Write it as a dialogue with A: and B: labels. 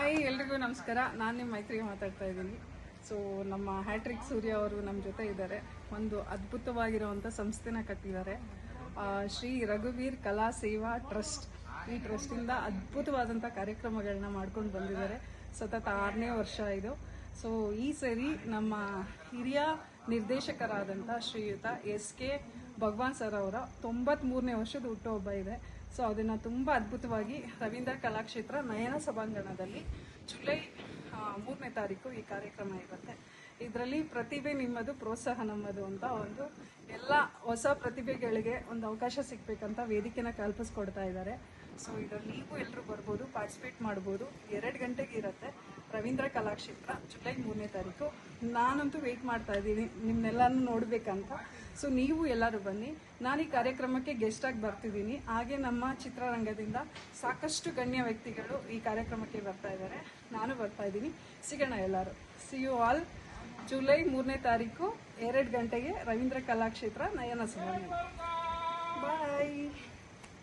A: Hi ಎಲ್ರಿಗೂ ನಮಸ್ಕಾರ. ನಾನು ನಿಮ್ಮ ಮೈತ್ರಿ ಮಾತಾಡ್ತಾ ಇದ್ದೀನಿ. ಸೊ ನಮ್ಮ ಹ್ಯಾಟ್ರಿಕ್ ಸೂರ್ಯ ಅವರು ನಮ್ಮ ಜೊತೆ ಇದ್ದಾರೆ. ಒಂದು ಅದ್ಭುತವಾಗಿರುವಂಥ ಸಂಸ್ಥೆನ ಕಟ್ಟಿದ್ದಾರೆ, ಶ್ರೀ ರಘುವೀರ್ ಕಲಾ ಸೇವಾ ಟ್ರಸ್ಟ್. ಈ ಟ್ರಸ್ಟಿಂದ ಅದ್ಭುತವಾದಂಥ ಕಾರ್ಯಕ್ರಮಗಳನ್ನ ಮಾಡ್ಕೊಂಡು ಬಂದಿದ್ದಾರೆ. ಸತತ 6ನೇ ವರ್ಷ ಇದು. ಸೊ ಈ ಸರಿ ನಮ್ಮ ಹಿರಿಯ ನಿರ್ದೇಶಕರಾದಂಥ ಶ್ರೀಯುತ SK ಭಗವಾನ್ ಸರ್ ಅವರ 93ನೇ ವರ್ಷದ ಹುಟ್ಟುಹಬ್ಬ ಇದೆ. ಸೊ ಅದನ್ನು ತುಂಬ ಅದ್ಭುತವಾಗಿ ರವೀಂದ್ರ ಕಲಾಕ್ಷೇತ್ರ ನಯನ ಸಭಾಂಗಣದಲ್ಲಿ ಜುಲೈ 3ನೇ ತಾರೀಕು ಈ ಕಾರ್ಯಕ್ರಮ ಇರುತ್ತೆ. ಇದರಲ್ಲಿ ಪ್ರತಿಭೆ ನಿಮ್ಮದು, ಪ್ರೋತ್ಸಾಹ ನಮ್ಮದು ಅಂತ ಒಂದು ಎಲ್ಲ ಹೊಸ ಪ್ರತಿಭೆಗಳಿಗೆ ಒಂದು ಅವಕಾಶ ಸಿಗಬೇಕಂತ ವೇದಿಕೆನ ಕಲ್ಪಿಸ್ಕೊಡ್ತಾ ಇದ್ದಾರೆ. ಸೊ ಇದರಲ್ಲಿ ನೀವು ಎಲ್ಲರೂ ಬರ್ಬೋದು, ಪಾರ್ಟಿಸಿಪೇಟ್ ಮಾಡ್ಬೋದು. 2 ಗಂಟೆಗೆ ಇರುತ್ತೆ ರವೀಂದ್ರ ಕಲಾಕ್ಷೇತ್ರ, ಜುಲೈ 3ನೇ ತಾರೀಕು. ನಾನಂತೂ ವೆಯ್ಟ್ ಮಾಡ್ತಾ ಇದ್ದೀನಿ ನಿಮ್ಮನ್ನೆಲ್ಲನೂ ನೋಡಬೇಕಂತ. ಸೊ ನೀವು ಎಲ್ಲರೂ ಬನ್ನಿ. ನಾನು ಈ ಕಾರ್ಯಕ್ರಮಕ್ಕೆ ಗೆಸ್ಟಾಗಿ ಬರ್ತಿದ್ದೀನಿ. ಹಾಗೆ ನಮ್ಮ ಚಿತ್ರರಂಗದಿಂದ ಸಾಕಷ್ಟು ಗಣ್ಯ ವ್ಯಕ್ತಿಗಳು ಈ ಕಾರ್ಯಕ್ರಮಕ್ಕೆ ಬರ್ತಾ ಇದ್ದಾರೆ. ನಾನು ಬರ್ತಾ ಇದ್ದೀನಿ. ಸಿಗೋಣ ಎಲ್ಲರೂ. ಸಿ ಯು ಆಲ್ ಜುಲೈ 3ನೇ ತಾರೀಕು 2 ಗಂಟೆಗೆ ರವೀಂದ್ರ ಕಲಾಕ್ಷೇತ್ರ ನಯನ ಸಭಾಂಗಣ. ಬಾಯ್.